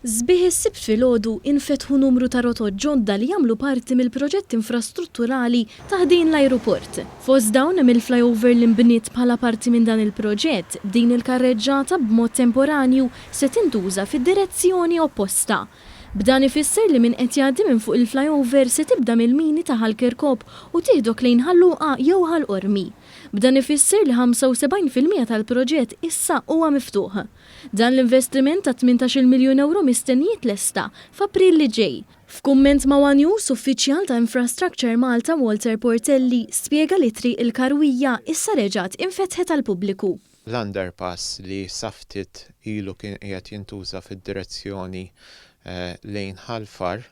Sbieħ is-sibt filgħodu infetħu numru ta' rotot ġodda li jagħmlu parti mill-proġett infrastrutturali ta' ħdejn l-ajruport. Fost dawn hemm il-flyover li nbniet bħala parti minn dan il-proġett, din il-karreġġata b'mod temporanju se tintuża fid-direzzjoni opposta. B'dan ifisser li min qed jgħaddi minn fuq il-flyover se tibda mill-mini ta' Ħall-Kirkop u tieħdok lejn Ħalluqa jew Ħall-Qormi. B'dan ifisser li 75% tal-proġett issa huwa miftuħ. Dan l-investiment ta' 18 miljun euro mistennijiet lesta f'April li ġej. F'kumment ma' One News, uffiċjal ta' Infrastructure Malta Walter Portelli spjega li triq il-Karwija issa reġgħet infetħet għall-pubbliku. L-underpass li saftit ilu kien qiegħed jintuża fid-direzzjoni lejn Ħalfar,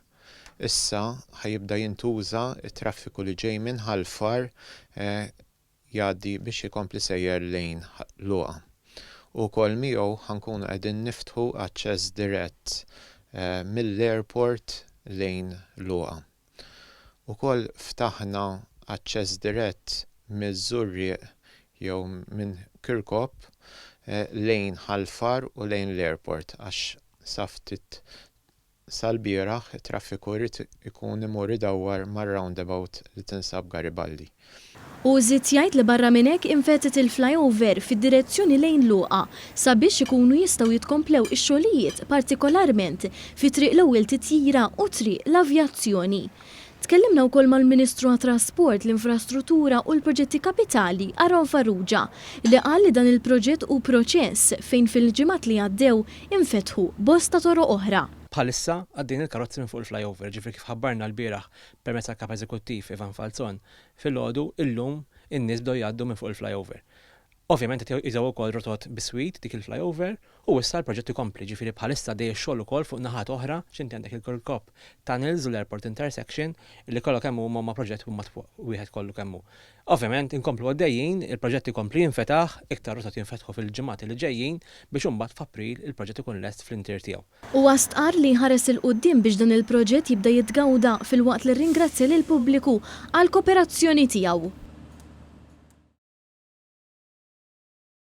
issa ħajibda jintuża it-traffiku li ġej minn Ħalfar jgħaddi biex ikompli sejjer lejn Luqa. U wkoll miegħu ħankunu qegħdin niftħu aċċess dirett mill-airport lejn Luqa. Ukoll ftaħna aċċess dirett miż-Żurrieq jew minn Kirkop lejn Ħalfar u lejn l-airport għax saftit sal-bieraħ it-traffiku jrid ikun imur idawwar mar-roundabout li tinsab Garibaldi. U żied jgħid li barra minn hekk infettet il-flyover fid-direzzjoni lejn Luqa sabiex ikunu jistgħu jitkomplew ix-xogħlijiet partikolarment fi triq l-ewwel titjira u triq l-avjazzjoni. Tkellimna wkoll mal-Ministru għat-Trasport, l-Infrastruttura u l-Proġetti Kapitali Aron Farrugia li qal li dan il-proġett hu proċess fejn fil-ġimgħat li għaddew infetħu bosta toroq oħra. Bħalissa għaddejn il-karozzi minn fuq il-flyover, ġifri kif ħabbarna l-bieraħ permezz tal-Kap Eżekuttiv Ivan Falzon fil-għodu illum in-nies bdew jgħaddu minn fuq il-flyover. Ovvjament qed jiżgħu wkoll rotot biswit dik il-flyover u issa l-proġett ikompli, ġifieri bħalissa dej ix-xogħol ukoll fuq naħat oħra x'inti għandek il-Kirkop Tunnels u l-Airport Intersection illi kollha kemm huma ma' proġett huma wieħed kollu kemm hu. Ovvjament inkomplu għaddejjin, il-proġett ikompli jinfetaħ, iktar rotot jinfetħu fil-ġimgħati li ġejjin biex imbagħad f'April il-proġett ikun lest fl-intir tiegħu. U għastqar li ħares il-qudiem biex dan il-proġett jibda jitgawda fil-waqt li rringrazzja lill-pubbliku għall-kooperazzjoni tiegħu.